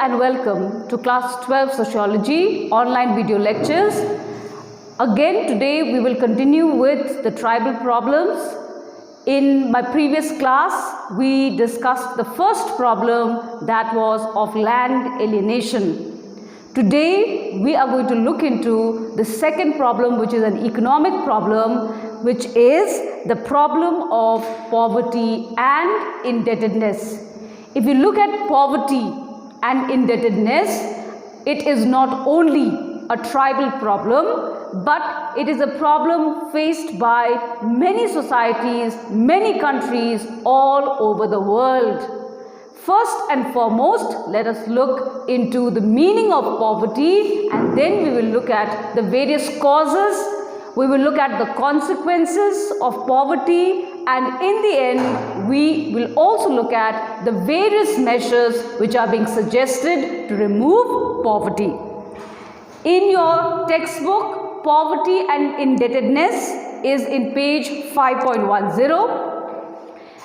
and welcome to Class 12 Sociology online video lectures. Again, today we will continue with the tribal problems. In my previous class, we discussed the first problem, that was of land alienation. Today, we are going to look into the second problem, which is an economic problem, which is the problem of poverty and indebtedness. If you look at poverty and indebtedness, it is not only a tribal problem, but it is a problem faced by many societies, many countries all over the world. First and foremost, let us look into the meaning of poverty, and then we will look at the various causes. We will look at the consequences of poverty, and in the end, we will also look at the various measures which are being suggested to remove poverty. In your textbook, poverty and indebtedness is in page 5.10,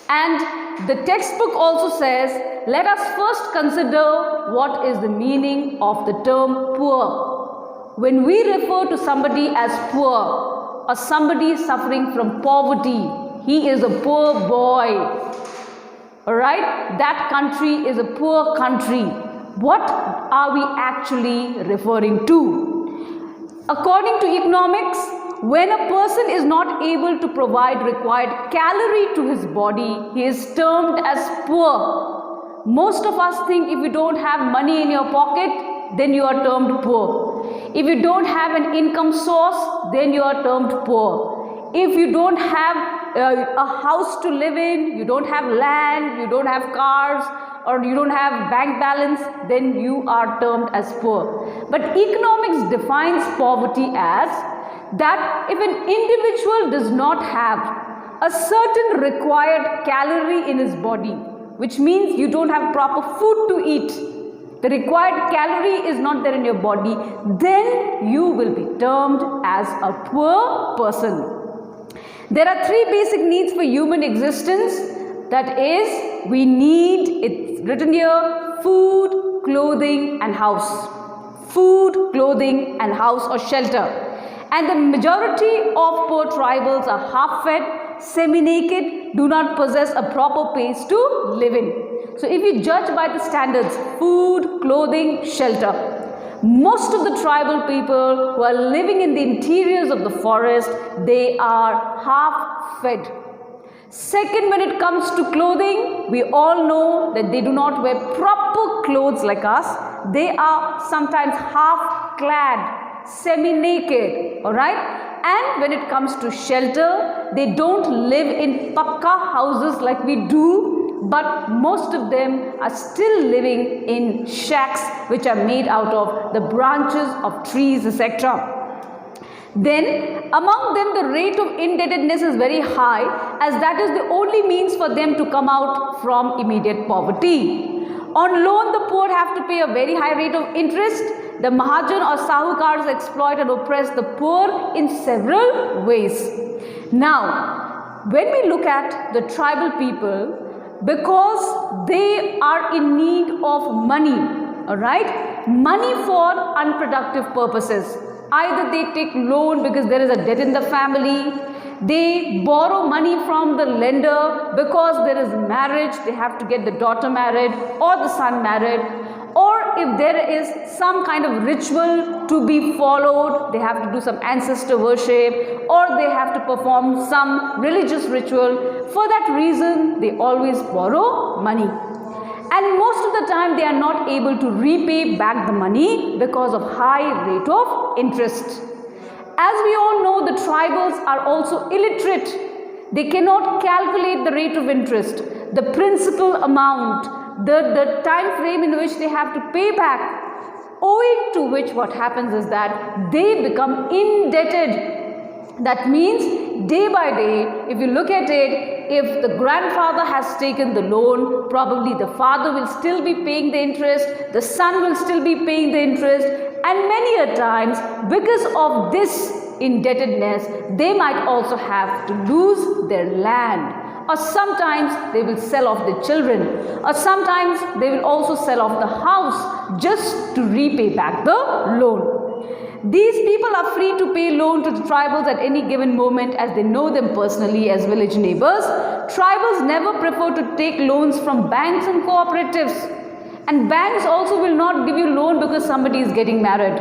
and the textbook also says, let us first consider what is the meaning of the term poor. When we refer to somebody as poor or somebody suffering from poverty, he is a poor boy. Alright, that country is a poor country. What are we actually referring to? According to economics, when a person is not able to provide required calorie to his body, he is termed as poor. Most of us think if you don't have money in your pocket, then you are termed poor. If you don't have an income source, then you are termed poor. If you don't have a house to live in, you don't have land, you don't have cars, or you don't have bank balance, then you are termed as poor. But economics defines poverty as that if an individual does not have a certain required calorie in his body, which means you don't have proper food to eat, the required calorie is not there in your body, then you will be termed as a poor person. There are three basic needs for human existence. That is, we need, it's written here, food, clothing and house. Food, clothing and house or shelter. And the majority of poor tribals are half-fed, semi-naked, do not possess a proper place to live in. So if you judge by the standards, food, clothing, shelter, most of the tribal people who are living in the interiors of the forest, they are half-fed. Second, when it comes to clothing, we all know that they do not wear proper clothes like us. They are sometimes half-clad, semi-naked, alright? And when it comes to shelter, they don't live in pakka houses like we do, but most of them are still living in shacks which are made out of the branches of trees, etc. Then among them the rate of indebtedness is very high, as that is the only means for them to come out from immediate poverty. On loan, the poor have to pay a very high rate of interest. The Mahajan or Sahukars exploit and oppress the poor in several ways. Now, when we look at the tribal people, because they are in need of money, alright, money for unproductive purposes. Either they take loan because there is a debt in the family, they borrow money from the lender because there is marriage, they have to get the daughter married or the son married, or if there is some kind of ritual to be followed, they have to do some ancestor worship, or they have to perform some religious ritual. For that reason, they always borrow money. And most of the time, they are not able to repay back the money because of high rate of interest. As we all know, the tribals are also illiterate. They cannot calculate the rate of interest, the principal amount, the time frame in which they have to pay back, owing to which what happens is that they become indebted. That means day by day, if you look at it, if the grandfather has taken the loan, probably the father will still be paying the interest, the son will still be paying the interest, and many a times because of this indebtedness, they might also have to lose their land, or sometimes they will sell off their children, or sometimes they will also sell off the house just to repay back the loan. These people are free to pay loan to the tribals at any given moment as they know them personally as village neighbors. Tribals never prefer to take loans from banks and cooperatives. And banks also will not give you loan because somebody is getting married.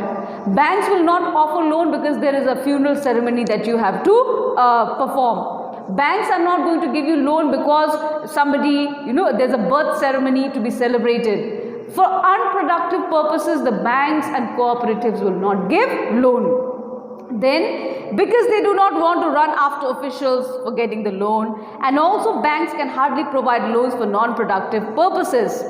Banks will not offer loan because there is a funeral ceremony that you have to perform. Banks are not going to give you loan because somebody, there's a birth ceremony to be celebrated. For unproductive purposes, the banks and cooperatives will not give loan. Then, because they do not want to run after officials for getting the loan, and also banks can hardly provide loans for non-productive purposes.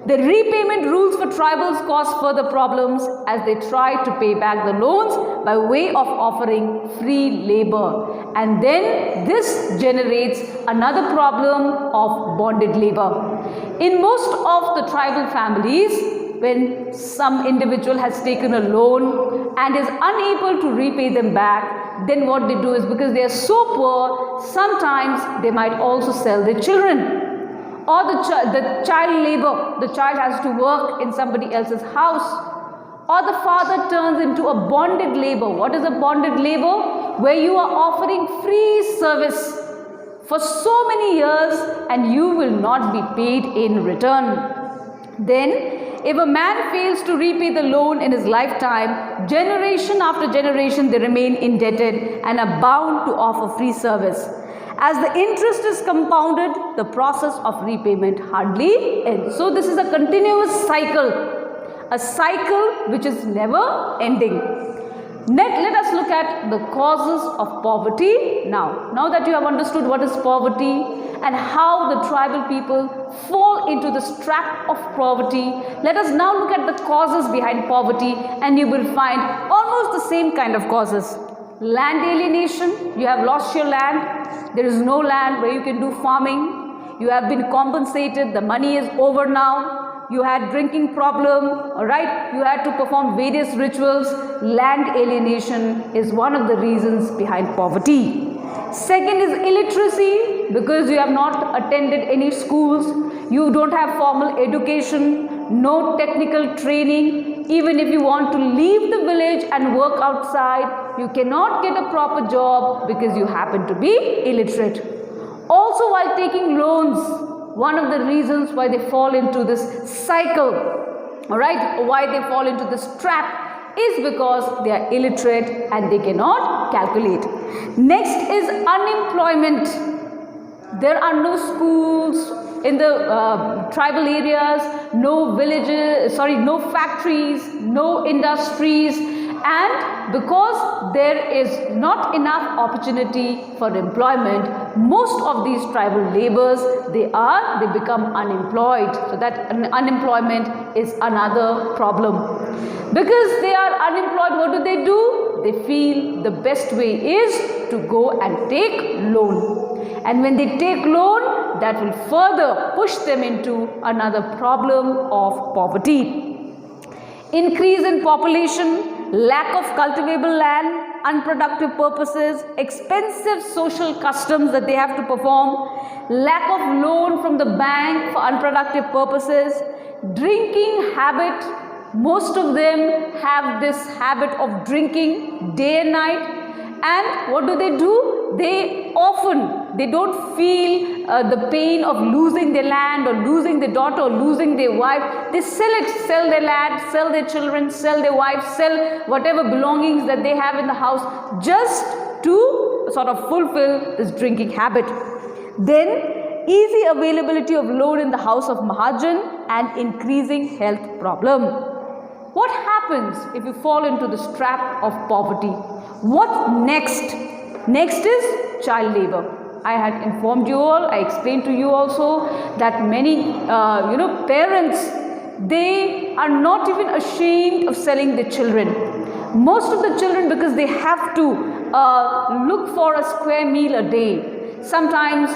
The repayment rules for tribals cause further problems as they try to pay back the loans by way of offering free labor. And then this generates another problem of bonded labor. In most of the tribal families, when some individual has taken a loan and is unable to repay them back, then what they do is, because they are so poor, sometimes they might also sell their children. Or the child labor, the child has to work in somebody else's house. Or the father turns into a bonded labor. What is a bonded labor? Where you are offering free service for so many years and you will not be paid in return. Then, if a man fails to repay the loan in his lifetime, generation after generation they remain indebted and are bound to offer free service. As the interest is compounded, the process of repayment hardly ends. So this is a continuous cycle, a cycle which is never ending. Let us look at the causes of poverty now. Now that you have understood what is poverty and how the tribal people fall into this trap of poverty, let us now look at the causes behind poverty, and you will find almost the same kind of causes. Land alienation, you have lost your land, there is no land where you can do farming, you have been compensated, the money is over now, you had drinking problem, alright, you had to perform various rituals. Land alienation is one of the reasons behind poverty. Second is illiteracy, because you have not attended any schools, you don't have formal education, no technical training. Even if you want to leave the village and work outside, you cannot get a proper job because you happen to be illiterate. Also, while taking loans, one of the reasons why they fall into this cycle, alright, why they fall into this trap is because they are illiterate and they cannot calculate. Next is unemployment. There are no schools in the tribal areas, no villages, no factories, no industries, and because there is not enough opportunity for employment, most of these tribal laborers, they become unemployed. So that unemployment is another problem. Because they are unemployed, what do? They feel the best way is to go and take loan. And when they take loan, that will further push them into another problem of poverty. Increase in population, lack of cultivable land, unproductive purposes, expensive social customs that they have to perform, lack of loan from the bank for unproductive purposes, drinking habit. Most of them have this habit of drinking day and night. And what do? They don't feel the pain of losing their land or losing their daughter or losing their wife. They sell their land, sell their children, sell their wives, sell whatever belongings that they have in the house just to sort of fulfill this drinking habit. Then easy availability of loan in the house of Mahajan and increasing health problem. What happens if you fall into this trap of poverty? What next? Next is child labor. I had informed you all, I explained to you also that many parents, they are not even ashamed of selling their children. Most of the children, because they have to look for a square meal a day, sometimes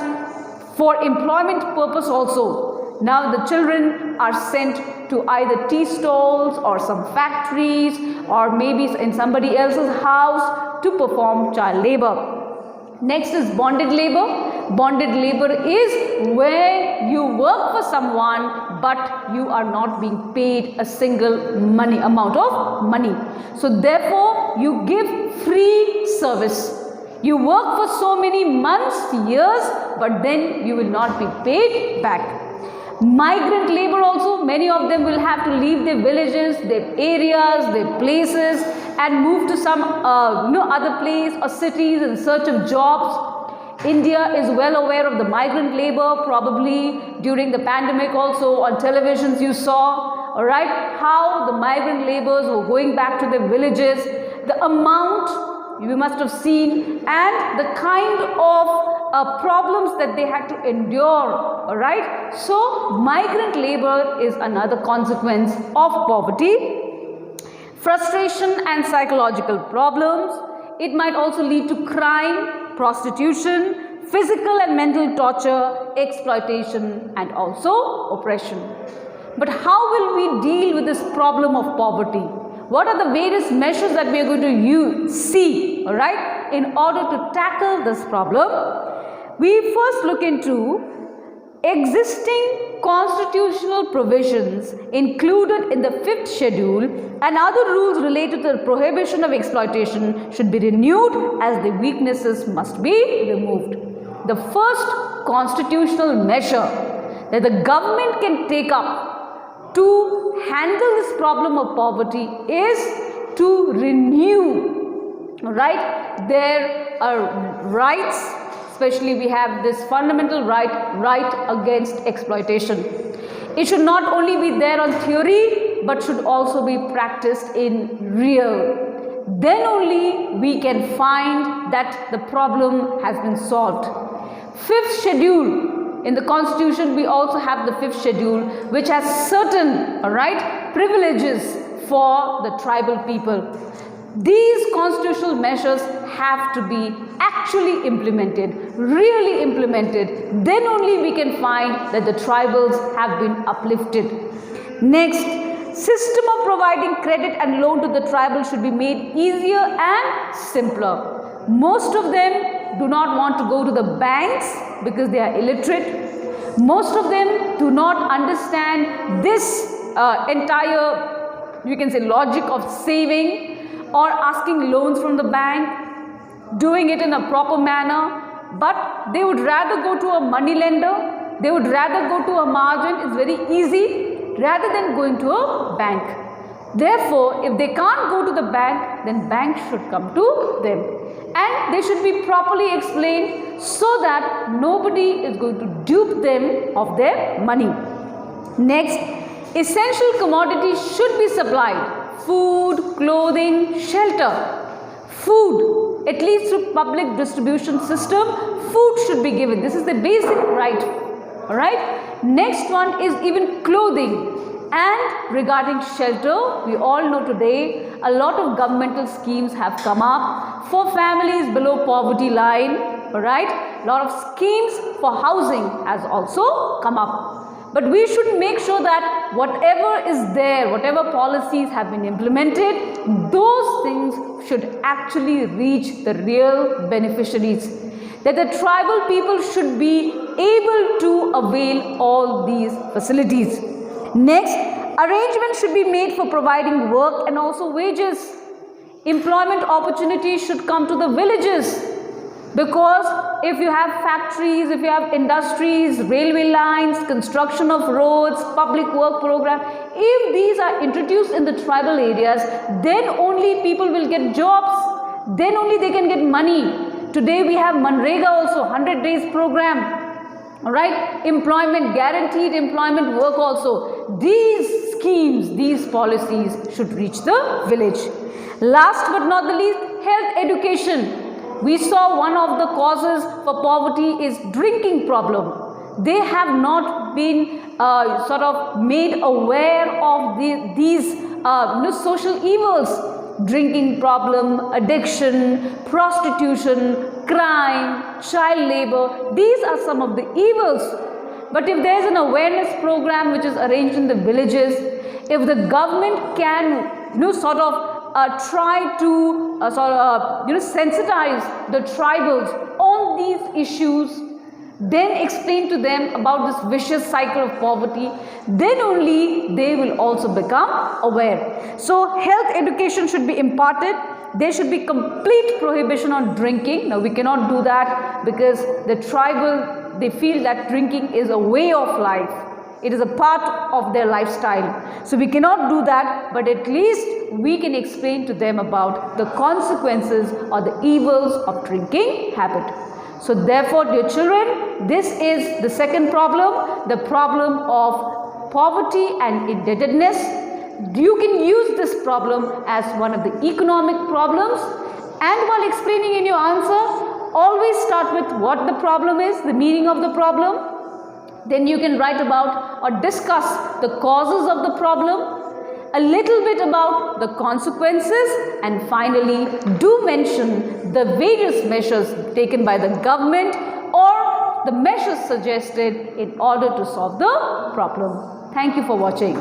for employment purpose also. Now the children are sent to either tea stalls or some factories or maybe in somebody else's house to perform child labor. Next is bonded labor. Bonded labor is where you work for someone but you are not being paid a single amount of money. So therefore you give free service. You work for so many months, years, but then you will not be paid back. Migrant labor also, many of them will have to leave their villages, their areas, their places and move to some other place or cities in search of jobs. India is well aware of the migrant labor, probably during the pandemic also on televisions you saw, alright, how the migrant laborers were going back to their villages, the amount you must have seen and the kind of problems that they had to endure, alright. So migrant labor is another consequence of poverty. Frustration and psychological problems. It might also lead to crime, prostitution, physical and mental torture, exploitation and also oppression. But how will we deal with this problem of poverty? What are the various measures that we are going to see, alright, in order to tackle this problem? We first look into existing constitutional provisions included in the 5th schedule and other rules related to the prohibition of exploitation should be renewed as the weaknesses must be removed. The first constitutional measure that the government can take up to handle this problem of poverty is to renew, right, their rights. Especially we have this fundamental right against exploitation. It should not only be there on theory but should also be practiced in real. Then only we can find that the problem has been solved. 5th schedule in the constitution, we also have the 5th schedule which has certain privileges for the tribal people. These constitutional measures have to be actually implemented, really implemented. Then only we can find that the tribals have been uplifted. Next, system of providing credit and loan to the tribal should be made easier and simpler. Most of them do not want to go to the banks because they are illiterate. Most of them do not understand this entire, you can say, logic of saving or asking loans from the bank, doing it in a proper manner, but they would rather go to a money lender, they would rather go to a margin, it's very easy, rather than going to a bank. Therefore, if they can't go to the bank, then banks should come to them. And they should be properly explained so that nobody is going to dupe them of their money. Next, essential commodities should be supplied. Food, clothing, shelter. Food, at least through public distribution system, food should be given. This is the basic right. Alright. Next one is even clothing. And regarding shelter, we all know today a lot of governmental schemes have come up for families below poverty line. Alright. A lot of schemes for housing has also come up. But we should make sure that whatever is there, whatever policies have been implemented, those things should actually reach the real beneficiaries. That the tribal people should be able to avail all these facilities. Next, arrangements should be made for providing work and also wages. Employment opportunities should come to the villages. Because if you have factories, if you have industries, railway lines, construction of roads, public work program, if these are introduced in the tribal areas, then only people will get jobs, then only they can get money. Today we have Manrega also, 100 days program, alright, employment, guaranteed employment work also. These schemes, these policies should reach the village. Last but not the least, health education. We saw one of the causes for poverty is drinking problem. They have not been sort of made aware of these social evils. Drinking problem, addiction, prostitution, crime, child labor. These are some of the evils. But if there is an awareness program which is arranged in the villages, if the government can try to sensitize the tribals on these issues, then explain to them about this vicious cycle of poverty, then only they will also become aware. So health education should be imparted. There should be complete prohibition on drinking. Now we cannot do that because the tribal, they feel that drinking is a way of life. It is a part of their lifestyle. So we cannot do that, but at least we can explain to them about the consequences or the evils of drinking habit. So therefore, dear children, this is the second problem, the problem of poverty and indebtedness. You can use this problem as one of the economic problems, and while explaining in your answer, always start with what the problem is, the meaning of the problem. Then you can write about or discuss the causes of the problem, a little bit about the consequences, and finally do mention the various measures taken by the government or the measures suggested in order to solve the problem. Thank you for watching.